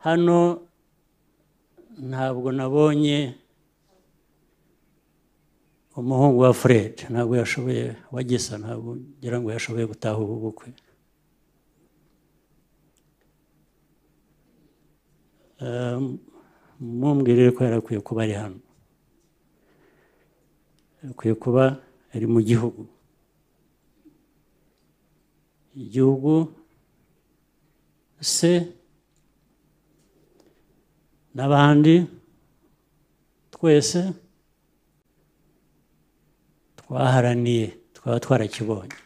hano ntabwo nabonye umuhungu wa Fred, ntabwo yashoboye, wagisa ntabwo ngira ngo yashoboye gutaha ubu bukwe. Mumbwirire ko yarakwiye kuba ari hano, yarakwiye kuba ari mu gihugu. Igihugu se n'abandi twese twaharaniye, twaba twarakibonye.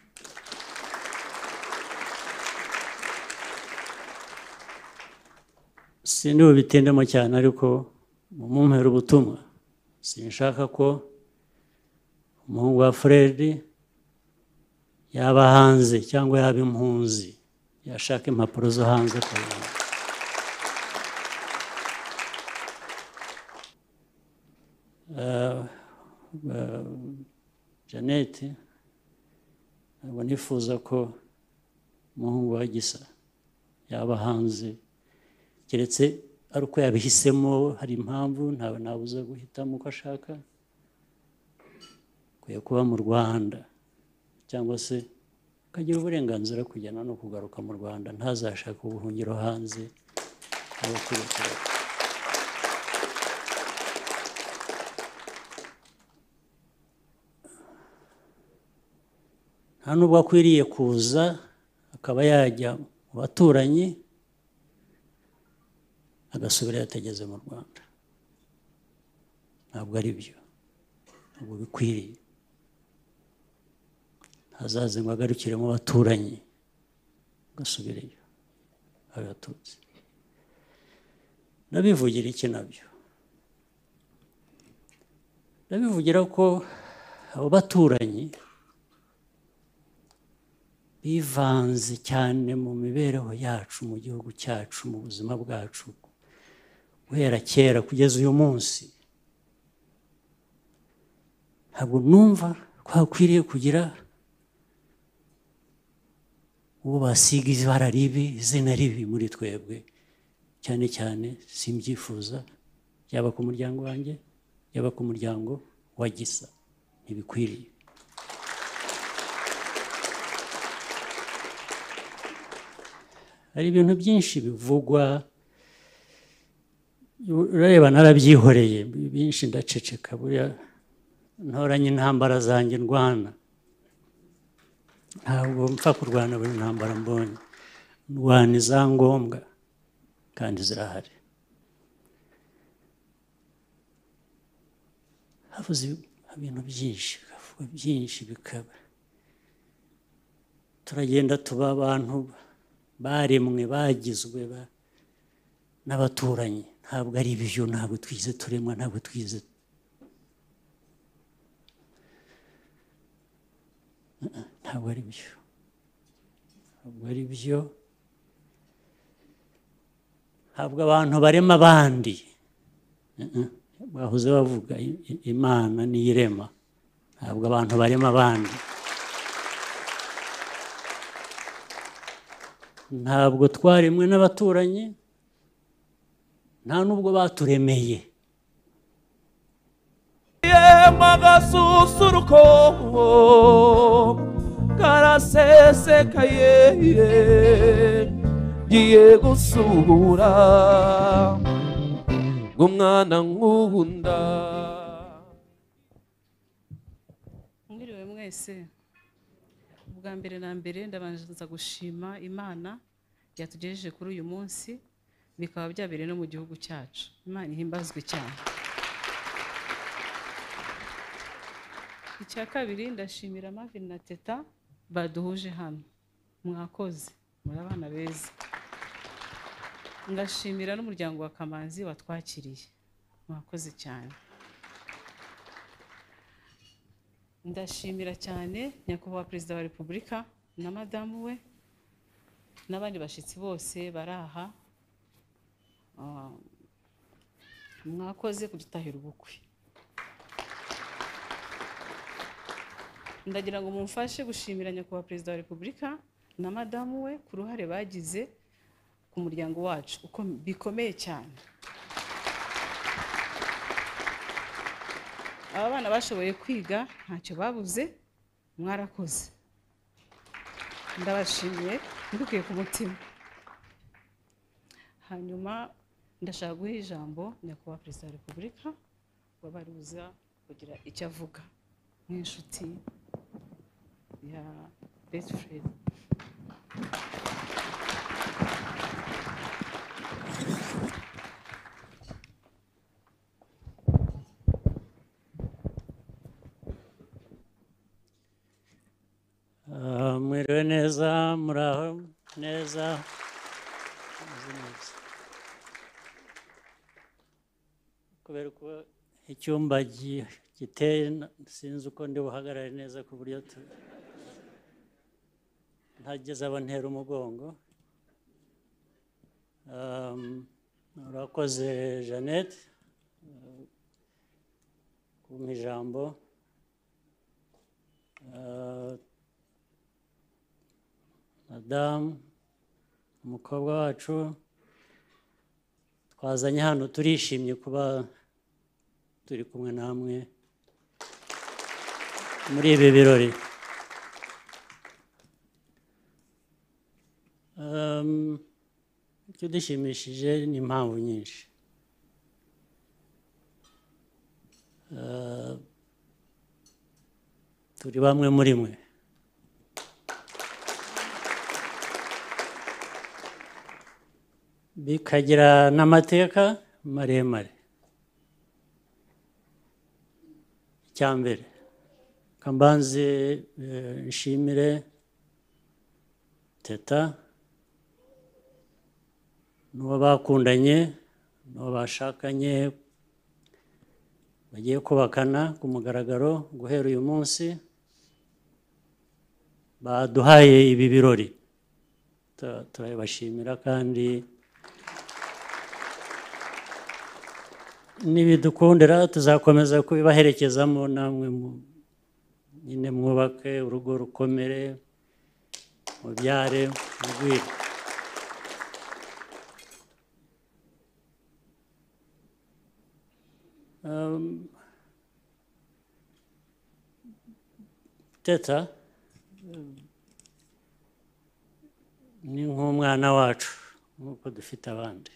Sindi bubitindemo cyane, ariko mumumpera ubutumwa. Sinshaka ko umuhungu wa Fred yaba hanze cyangwa yaba impunzi, yashaka impapuro zo hanze akabona. Jeannette, ntabwo nifuza ko umuhungu wa Gisa yaba hanze, keretse ari uko yabihisemo, hari impamvu, ntawe nabuze guhitamo uko ashaka. Akwiye kuba mu Rwanda, cyangwa se akagira uburenganzira kujyana no kugaruka mu Rwanda, ntazashaka ubuhungiro hanze. Nta nubwo akwiriye kuza akaba yajya mu baturanyi agasubira yatageze mu Rwanda. Ntabwo ari byo, ntabwo bikwiriye. Hazaze ngo agarukire mu baturanyi agasubireyo agatutse. Ndabivugira iki nabyo? Ndabivugira ko abo baturanyi bivanze cyane mu mibereho yacu, mu gihugu cyacu, mu buzima bwacu, guhera kera kugeza uyu munsi. Ntabwo numva twakwiriye kugira uwo basiga ibara ribi, izina ribi muri twebwe. Cyane cyane simbyifuza, yaba ku muryango wanjye, yaba ku muryango wa Gisa. Ntibikwiriye. Hari ibintu byinshi bivugwa, urareba narabyihoreye, byinshi ndaceceka. Buriya ntoranye intambara zanjye ndwana, ntabwo mpfa kurwana buri ntambara mbonye. Ndwana izangombwa kandi zirahari. Havuze ibintu byinshi, havuga byinshi, bikaba turagenda tuba abantu baremwe, bagizwe n'abaturanyi. Ntabwo ari byo, ntabwo twize turemwa, ntabwo twize. Ntabwo ari byo, ntabwo ari byo. Ntabwo abantu barema abandi. Bahoze bavuga Imana niyo irema, ntabwo abantu barema abandi. Ntabwo twaremwe n'abaturanyi, nta nubwo baturemeye. Magasusuruko karasesekaye giye gusura ngumwana nkunda. Mwiriwe mwese. Ubwa mbere na mbere ndabanza gushima Imana yatugejeje kuri uyu munsi, bikaba byabereye no mu gihugu cyacu. Imana ihimbazwe cyane. Icya kabiri, ndashimira Marvin na Teta baduhuje hano. Mwakoze, muri abana beza. Ndashimira n'umuryango wa Kamanzi watwakiriye. Mwakoze cyane. Ndashimira cyane Nyakubahwa Perezida wa Repubulika na madamu we n'abandi bashyitsi bose baraha. Mwakoze kudutahira ubukwe. Ndagira ngo mumfashe gushimira Nyakubahwa Perezida wa Repubulika na madamu we ku ruhare bagize ku muryango wacu uko bikomeye cyane. Aba bana bashoboye kwiga ntacyo babuze, mwarakoze, ndabashimiye mbikuye ku mutima. Hanyuma ndashaka guha ijambo nyakubahwa Perezida wa Repubulika wabaruza kugira icyo avuga nk'inshuti ya best friend. Mwiriwe neza, muraho neza, kubera ko icyumba giteye sinzi uko ndi buhagarare neza ku buryo ntageze abo ntera umugongo. Urakoze Jeannette kumpa ijambo. Madamu umukobwa wacu twazanye hano, turishimye kuba turi kumwe namwe muri ibi birori. Ikidushimishije ni impamvu nyinshi. Turi bamwe muri mwe. Bikagira n'amateka maremare. Icya mbere kambanze nshimire Teta n'uwo bakundanye n'uwo bashakanye bagiye kubakana ku mugaragaro guhera uyu munsi, baduhaye ibi birori. Turabashimira kandi nibidukundira tuzakomeza kubibaherekezamo, namwe nyine mwubake urugo rukomere, mubyare mugwire. Teta ni nk'umwana wacu nk'uko dufite abandi.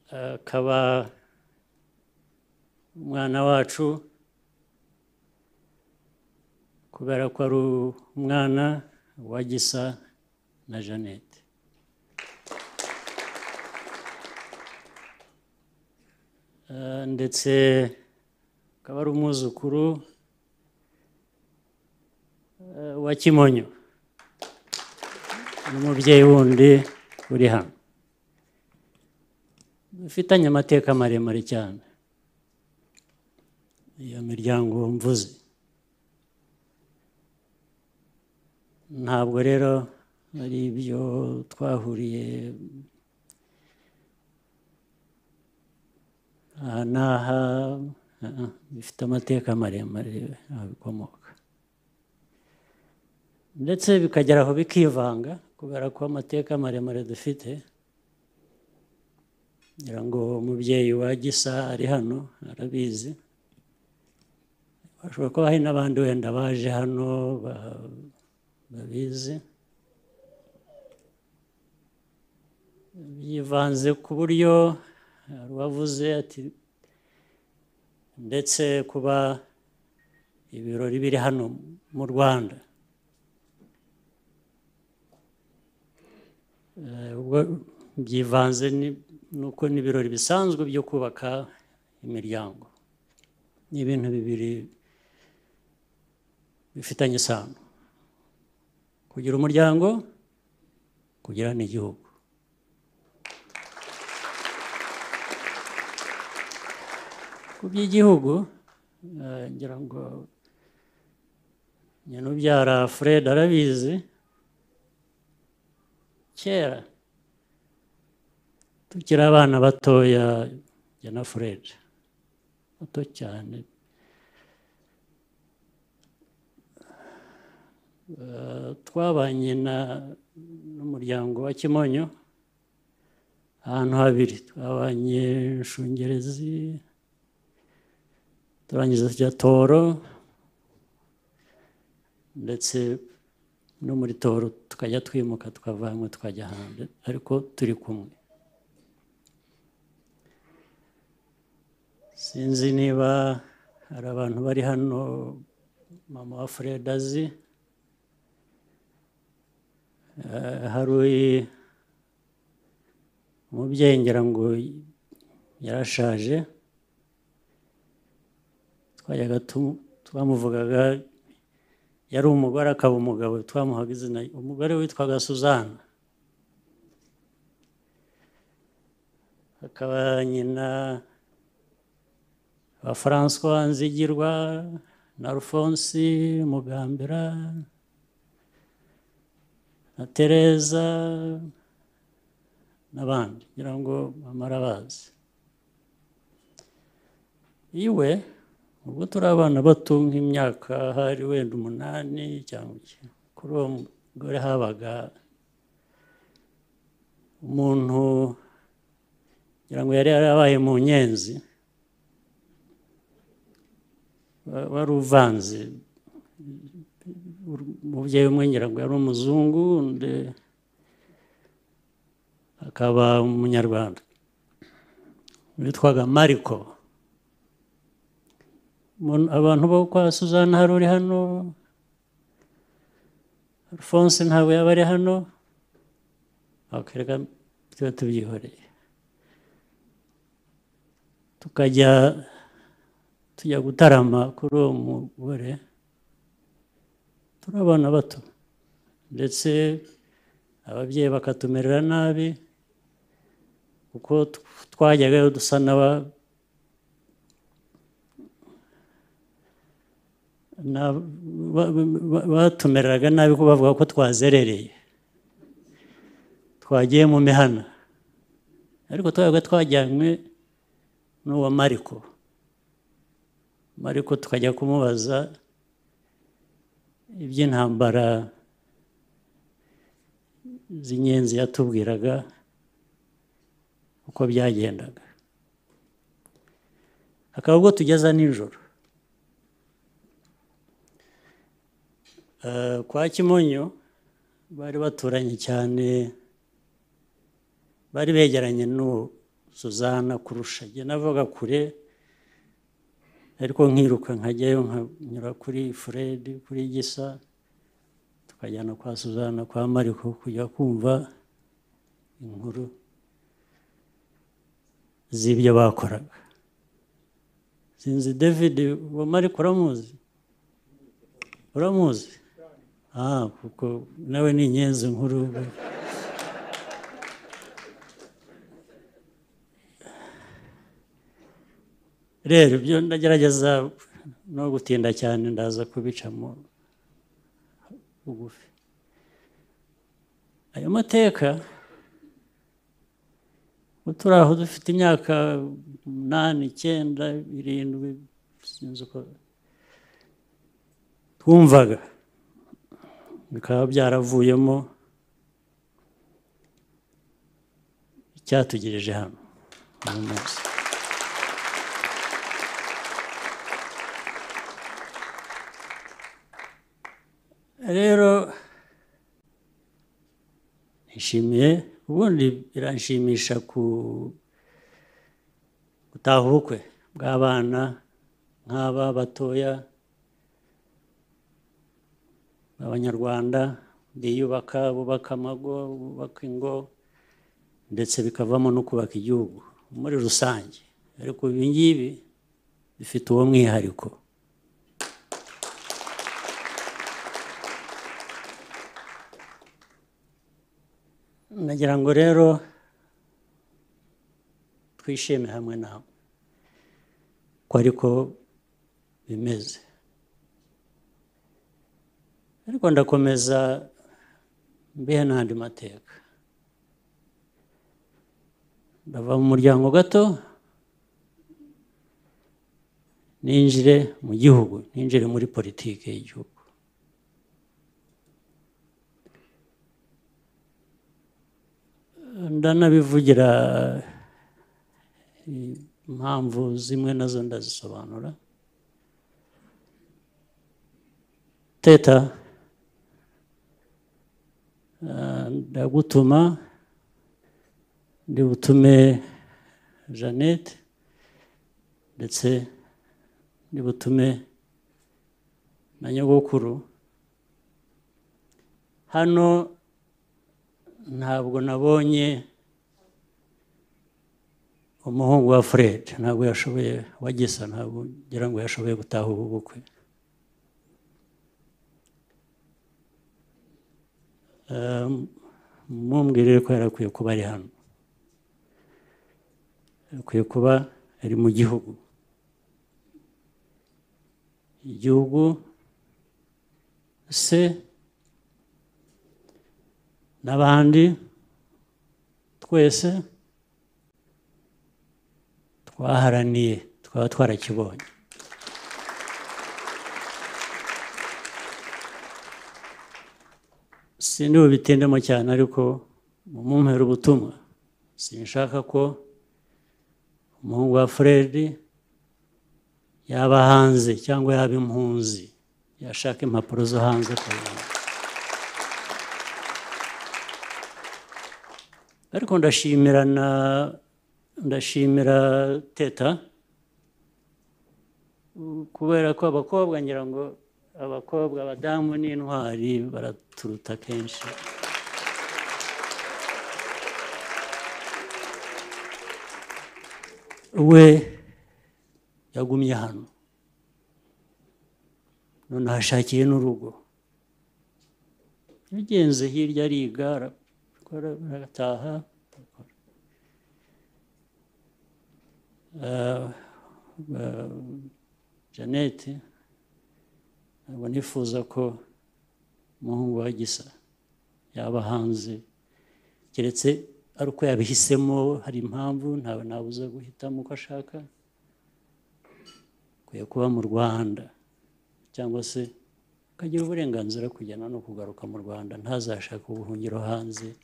Akaba umwana wacu kubera ko ari umwana wa Gisa na Jeannette. Ndetse akaba ari umwuzukuru wa Kimonyo n'umubyeyi wundi uri hano. Dufitanye amateka maremare cyane, iyo miryango mvuze. Ntabwo rero ari ibyo twahuriye aha n'aha, bifite amateka maremare aho bikomoka, ndetse bikagera aho bikivanga kubera ko amateka maremare dufite. Ngira ngo umubyeyi wa Gisa ari hano arabizi. Bashobora kuba hari n'abandi wenda baje hano babizi. Byivanze ku buryo wavuze ati ndetse kuba ibirori biri hano mu Rwanda, byivanze nuko n'ibirori bisanzwe byo kubaka imiryango. Ni ibintu bibiri bifitanye isano: kugira umuryango, kugira n'igihugu. Ku by'igihugu, ngira ngo nyina ubyara Fred arabizi. Kera tukiri abana batoya, jye na Fred bato cyane, twabanye n'umuryango wa Kimonyo ahantu habiri, twabanye Shungerezi, turangiza tujya Toro, ndetse no muri Toro tukajya twimuka tukavanywe tukajya hanze, ariko turi kumwe. Sinzi niba hari abantu bari hano mama wa Fred azi. Hari umubyeyi ngira ngo yarashaje, twajyaga twamuvugaga, yari umugore akaba umugabo, twamuhaga izina, umugore witwaga Suzana. Hakaba nyina wa François Nzigirwa na Alphonse Mugambira na Tereza n'abandi ngira ngo mama arabazi. Iwe ubwo turi abana bato nk'imyaka hari wenda 8 cyangwa kuri uwo mugore habaga umuntu ngira ngo yari yarabaye mu Nyenzi, wari uvanze, umubyeyi umwe ngira ngo yari umuzungu, undi akaba umunyarwanda witwaga Mariko. Abantu bo kwa Suzana hari uri hano, Alphonse ntabwo yaba ari hano, reka tuba tubyihoreye. Tujya gutarama kuri uwo mugore, turi abana bato, ndetse ababyeyi bakatumerera nabi kuko twajyagayo dusa batumereraga nabi ko bavuga ko twazerereye, twagiye mu mihana, ariko twabaga twajyanywe n'uwa Mariko. Mariko tukajya kumubaza iby'intambara z'Inyenzi, yatubwiraga uko byagendaga. Hakaba ubwo tugeza nijoro kwa Kimonyo, bari baturanye cyane, bari begeranye n'uwo Suzana kurusha. Jye navuga kure, ariko nkiruka nkajyayo nkanyura kuri Fred, kuri Gisa, tukajyana kwa Suzana kwa Mariko kujya kumva inkuru z'ibyo bakoraga. Sinzi David wa Mariko uramuzi? Uramuzi? Kuko nawe ni Inyenzi nkuru. Rero ibyo ndagerageza no gutinda cyane, ndaza kubicamo bugufi. Ayo mateka turi aho dufite imyaka 8, 9, 7, sinzi uko twumvaga, bikaba byaravuyemo icyatugejeje hano uyu munsi. Rero nishimiye, ubundi biranshimisha gutaha ubukwe bw'abana nk'aba batoya b'Abanyarwanda, biyubaka, bubaka amago, bubaka ingo, ndetse bikavamo no kubaka igihugu muri rusange. Ariko ibi ngibi bifite uwo mwihariko. Nagira ngo rero twishime hamwe nawe ko ariko bimeze. Ariko ndakomeza mbihe n'andi mateka. Ndava mu muryango gato, ninjire mu gihugu, ninjire muri politiki y'igihugu. ndanabivugira impamvu zimwe nazo ndazisobanura. Teta, ndagutuma ndi butume Jeannette ndetse ndi butume na nyogokuru. Hano ntabwo nabonye umuhungu wa Fred, ntabwo yashoboye, wa Gisa, ntabwo ngira ngo yashoboye gutaha ubu bukwe. Mumbwirire ko yarakwiye kuba ari hano, yarakwiye kuba ari mu gihugu. Igihugu se n'abandi twese twaharaniye, twaba twarakibonye. Sindi bubitindemo cyane, ariko mumumpera ubutumwa. Sinshaka ko umuhungu wa Fred yaba hanze cyangwa yaba impunzi, yashaka impapuro zo hanze akabona. Ariko ndashimira Teta, kubera ko abakobwa, ngira ngo abakobwa, abadamu n'intwari baraturuta kenshi. We yagumye hano, none hashakiye n'urugo. Yagenze hirya ariga, arataha. Jeannette, ntabwo nifuza ko umuhungu wa Gisa yaba hanze, keretse ari uko yabihisemo, hari impamvu, ntawe nabuza guhitamo uko ashaka. Akwiye kuba mu Rwanda, cyangwa se akagira uburenganzira kujyana no kugaruka mu Rwanda, ntazashaka ubuhungiro hanze.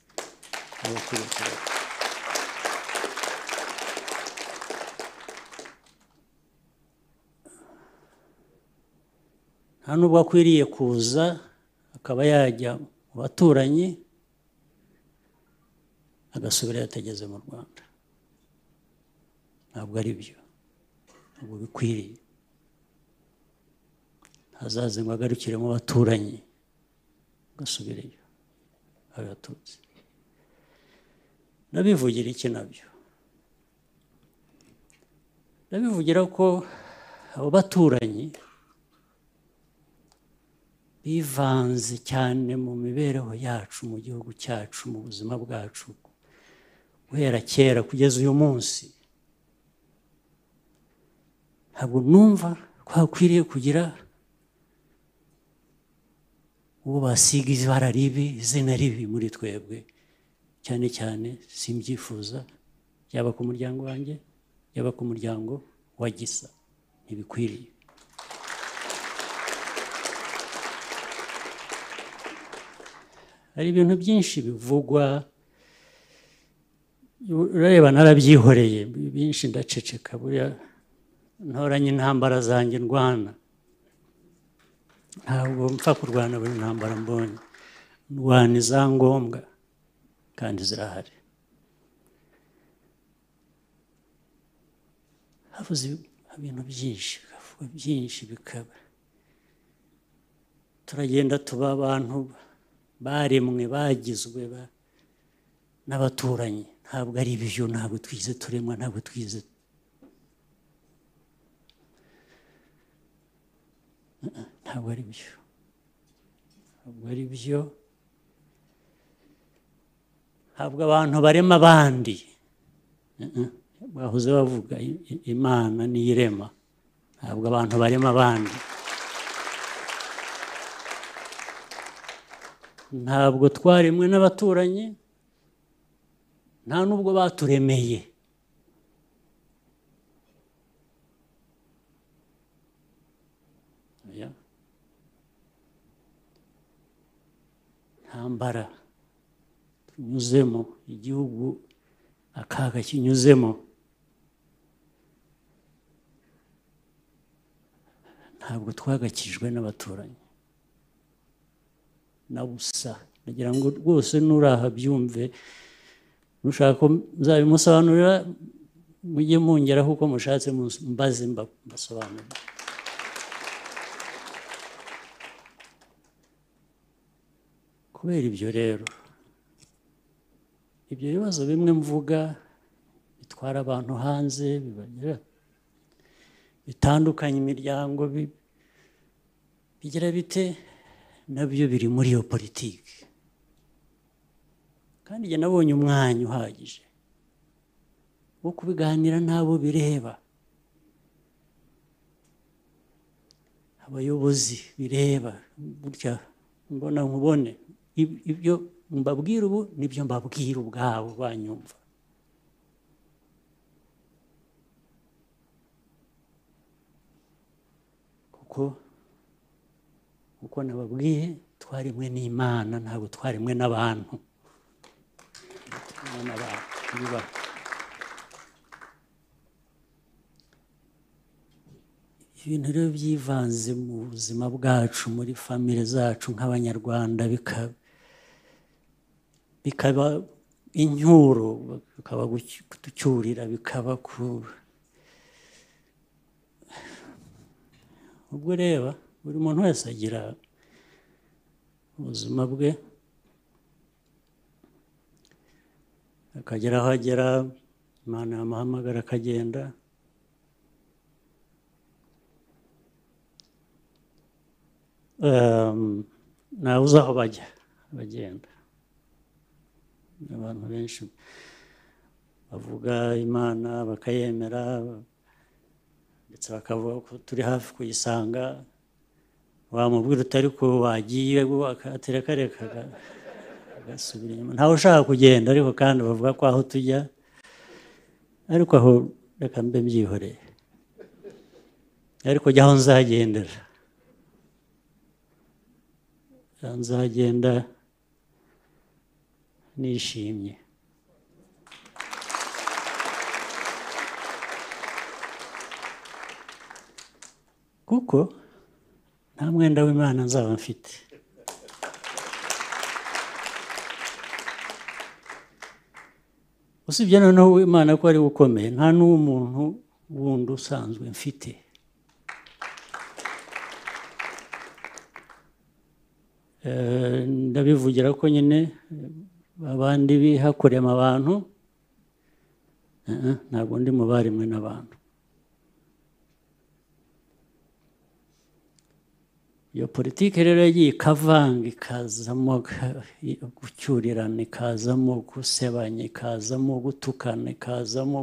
Nta nubwo akwiriye kuza akaba yajya mu baturanyi agasubira yatageze mu Rwanda. Ntabwo ari byo, ntabwo bikwiriye. Hazaze ngo agarukire mu baturanyi agasubireyo agatutse. Ndabivugira iki nabyo? Ndabivugira ko abo baturanyi bivanze cyane mu mibereho yacu, mu gihugu cyacu, mu buzima bwacu, guhera kera kugeza uyu munsi. Ntabwo numva ko hakwiriye kugira uwo basiga ibara ribi, izina ribi muri twebwe. Cyane cyane simbyifuza, yaba ku muryango wanjye, yaba ku muryango wa Gisa. Ntibikwiriye. Hari ibintu byinshi bivugwa, urareba narabyihoreye, byinshi ndaceceka. Buriya ntoranye intambara zanjye ndwana, ntabwo mpfa kurwana buri ntambara mbonye. Ndwana izangombwa kandi zirahari. Havuze ibintu byinshi, havuga byinshi, bikaba turagenda tuba abantu baremwe, bagizwe n'abaturanyi. Ntabwo ari byo, ntabwo twize turemwa, ntabwo twize. Ntabwo ari byo, ntabwo ari byo. Ntabwo abantu barema abandi. Bahoze bavuga Imana niyo irema, ntabwo abantu barema abandi. Ntabwo twaremwe n'abaturanyi, nta nubwo baturemeye. ntambara tunyuzemo, igihugu akaga kinyuzemo, ntabwo twagakijwe n'abaturanyi na busa. Nagira ngo rwose nuraha byumve, nushaka ko nzabimusobanurira mujye mungeraho uko mushatse mbaze mbasobanurira. Kubera ibyo rero, ibyo bibazo bimwe mvuga bitwara abantu hanze, bitandukanye imiryango, bigira bite, nabyo biri muri iyo politiki. Kandi njye nabonye umwanya uhagije wo kubiganira n'abo bireba, abayobozi bireba, burya mbona nkubone ibyo mbabwira ubu nibyo mbabwira ubwabo banyumva. kuko nababwiye twarimwe n'Imana, ntabwo twarimwe n'abantu. Ibintu rero byivanze mu buzima bwacu, muri famire zacu nk'Abanyarwanda, bikaba incyuro, bikaba gucyurira, bikaba ubwo reba buri muntu wese agira ubuzima bwe, akagera aho agera, Imana yamuhamagara akagenda. Ntawe uzi aho bajya bagenda. Abantu benshi bavuga Imana bakayemera, ndetse bakavuga ko turi hafi kuyisanga, wamubwira utari ko wagiye akatereka agasubira inyuma. Ntawe ushaka kugenda, ariko kandi bavuga ko aho tujya, ariko aho reka mbe mbyihoreye, ariko jya aho nzagendera, nzagenda nishimye. Kuko nta mwenda w'Imana nzaba mfite. Usibye noneho w'Imana ko ari ukomeye, nta n'umuntu wundi usanzwe mfite. Ndabivugira ko nyine abandi bihakorema abantu, ntabwo ndi mu barimwe n'abantu. Iyo politiki rero yagiye ikavanga, ikazamo gucyurirana, ikazamo gusebanya, ikazamo gutukana, ikazamo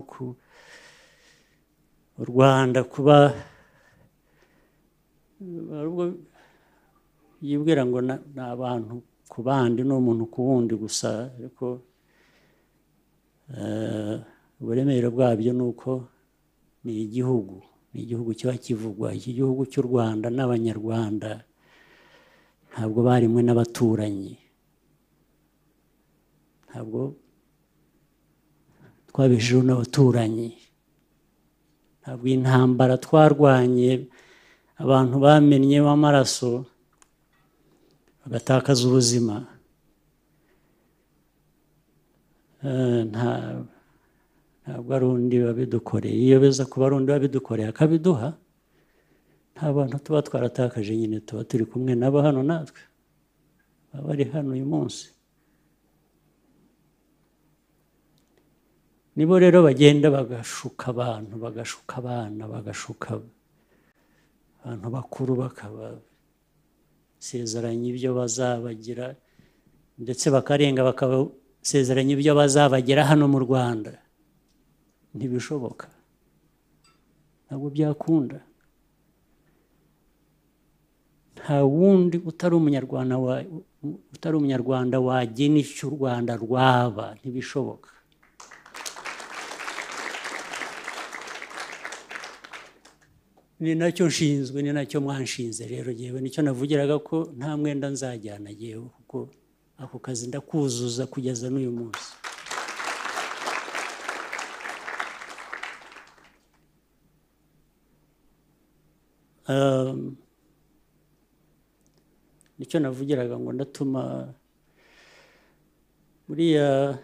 u Rwanda kuba yibwira ngo ni abantu ku bandi, ni umuntu ku wundi gusa, ariko uburemere bwabyo ni uko ni igihugu kiba kivugwa. Iki gihugu cy'u Rwanda n'Abanyarwanda ntabwo barimwe n'abaturanyi, ntabwo twabeshejeho n'abaturanyi, ntabwo intambara twarwanye abantu bamennyemo amaraso bagatakaza ubuzima, ntabwo ari undi wabidukoreye. Iyo beza kuba ari undi wabidukoreye akabiduha, nta bantu tuba twaratakaje, nyine tuba turi kumwe nabo hano, natwe baba bari hano uyu munsi. Nibo rero bagenda bagashuka abantu, bagashuka abana, bagashuka abantu bakuru, bakabasezeranya ibyo bazabagira, ndetse bakarenga bakabasezeranya ibyo bazabagira hano mu Rwanda. Ntibishoboka, ntabwo byakunda. Nta wundi utari umunyarwanda wagena icyo u Rwanda rwaba, ntibishoboka. Ni nacyo nshinzwe, ni nacyo mwanshinze rero. Yewe nicyo navugiraga ko nta mwenda nzajyana yewe, kuko ako kazi ndakuzuza kugeza n'uyu munsi. Nicyo navugiraga ngo ndatuma buriya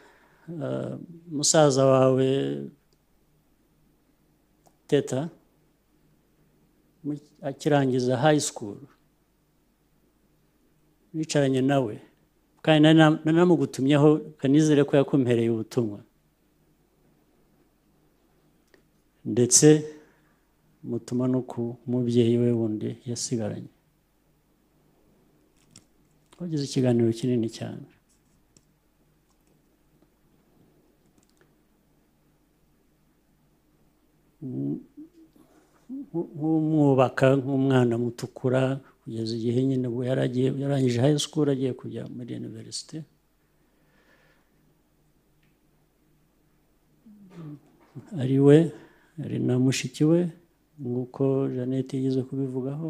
musaza wawe Teta akirangiza high school bicaranye nawe kandi nanamugutumyeho kanizere ko yakumpereye ubutumwa ndetse mutuma no ku mubyeyi we wundi yasigaranye. Wagize ikiganiro kinini cyane. Nk'umwubaka nk'umwana mutukura kugeza igihe nyine ubwo yarangije high school agiye kujya muri university. Ari we ari na mushiki we nk'uko Jeannette yigeze kubivugaho.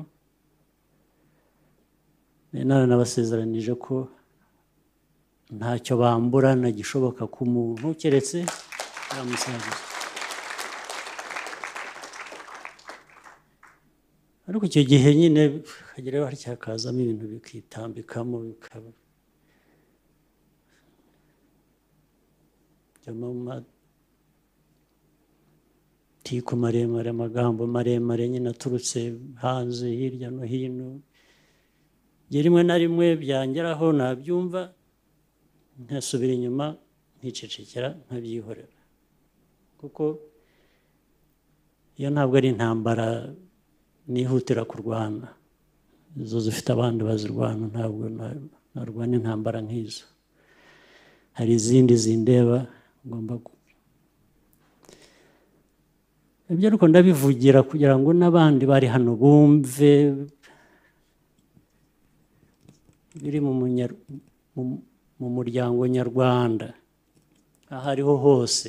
Nabasezeranije ko ntacyo bamburana gishoboka ku muntu keretse yamusangiza. Ariko icyo gihe nyine hageraho hacyakazamo ibintu bikitambikamo bikaba amatiku maremare, amagambo maremare nyine aturutse hanze hirya no hino. Rimwe na rimwe byangeraho nabyumva nkasubira inyuma nkicecekera nkabyihorera kuko iyo ntabwo ari intambara nihutira kurwana. Izo zifite abandi bazirwana, ntabwo narwana intambara nk'izo. Hari izindi zindeba ngomba ibyo ariko ndabivugira kugira ngo n'abandi bari hano bumve biri mu muryango nyarwanda aho ariho hose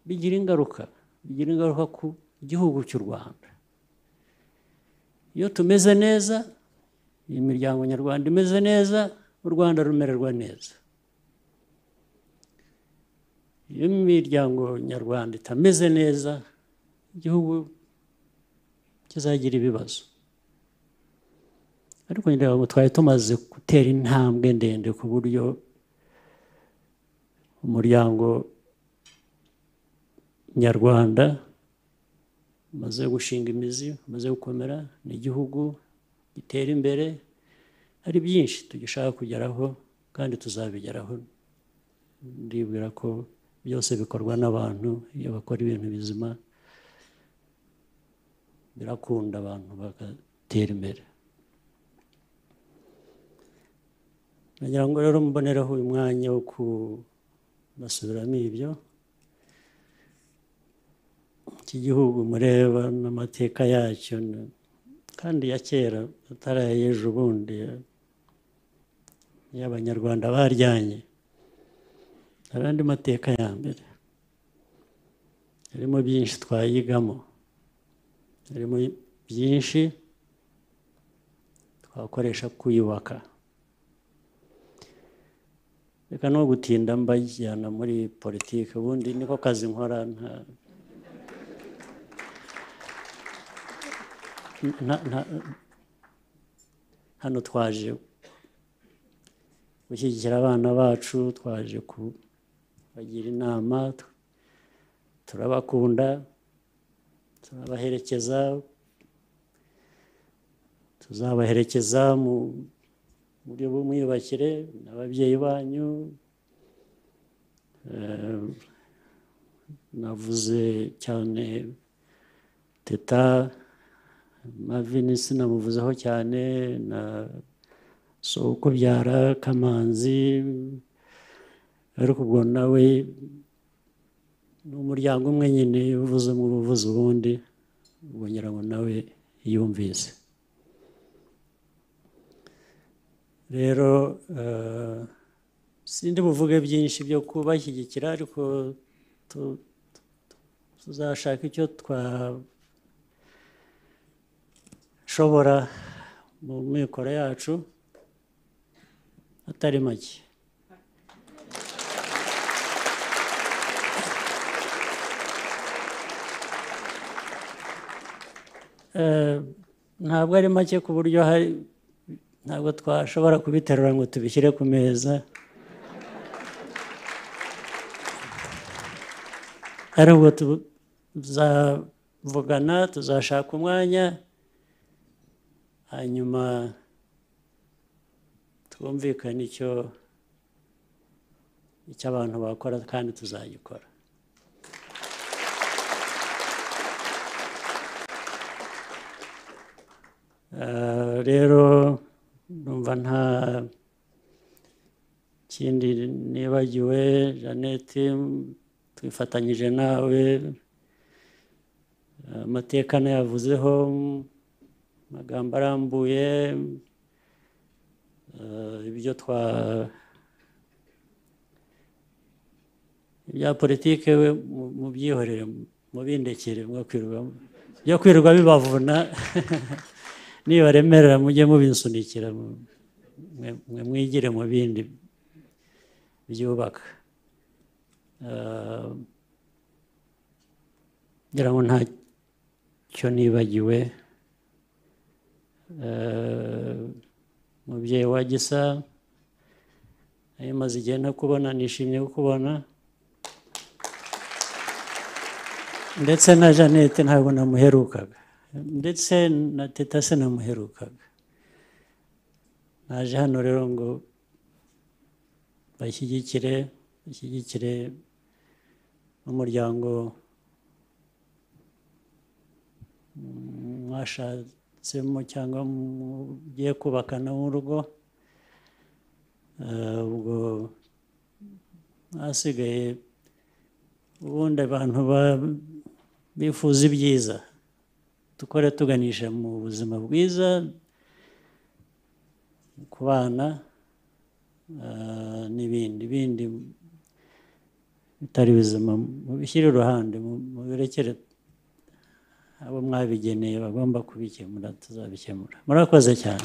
bigira ingaruka ku gihugu cy'u Rwanda. Iyo tumeze neza, iyi miryango nyarwanda imeze neza, u Rwanda rumererwa neza. Iyo imiryango nyarwanda itameze neza, igihugu kizagira ibibazo. Ariko ngira ngo twari tumaze gutera intambwe ndende ku buryo umuryango nyarwanda umaze gushinga imizi, umaze gukomera, n'igihugu gitera imbere. Hari byinshi tugishaka kugeraho kandi tuzabigeraho. Ndibwira ko byose bikorwa n'abantu. Iyo bakora ibintu bizima birakunda abantu bagatera imbere. Nagira ngo rero mbonereho uyu mwanya wo kubasubiramo ibyo. Iki gihugu mureba n'amateka yacyo kandi ya kera atarayeje ubundi y'abanyarwanda baryanye. Hari andi mateka ya mbere, harimo byinshi twayigamo, harimo byinshi twakoresha kuyubaka. Reka no gutinda mbajyana muri politiki, ubundi niko kazi nkora. Hano twaje gushyigikira abana bacu, twaje kubagira inama, turabakunda, turabaherekeza, tuzabaherekeza mu buryo bw'imyubakire n'ababyeyi banyu. Navuze cyane Teta Marvin, sinamuvuzeho cyane, na Sokubyara Kamanzi, ariko ubwo nawe ni umuryango umwe nyine, uvuze mu buvuzi ubundi ubwo ngira ngo nawe yumvise. Rero sindi buvuge byinshi byo kubashyigikira, ariko tuzashaka icyo twashobora mu mikoro yacu atari make. Ntabwo ari make ku buryo ntabwo twashobora kubiterura ngo tubishyire ku meza, ariko tuzavugana, tuzashaka umwanya, hanyuma twumvikane icyo abantu bakora kandi tuzagikora. Rero numva nta kindi nibagiwe. Jeannette, twifatanyije nawe, amateka nayavuzeho, amagambo arambuye, ibya politike we mubyihorere, mubindekere, byo kwirirwa bibavuna nibaremerera mujye mubinsunikira, mwe mwigire mu bindi byubaka. ngira ngo ntacyo nibagiwe. Mubyeyi wa Gisa, maze igihe ntakubona, nishimye kukubona, ndetse na Jeannette ntabwo namuherukaga, ndetse na Teta se namuherukaga. Naje hano rero ngo bashyigikire n'umuryango mwashatsemo cyangwa mugiye kubakana urugo. Ubwo hasigaye ubundi abantu bifuza ibyiza, dukore tuganisha mu buzima bwiza, ku bana n'ibindi bitari bizima mubishyire iruhande, mubirekere abo mwabigeneye bagomba kubikemura, tuzabikemura. Murakoze cyane.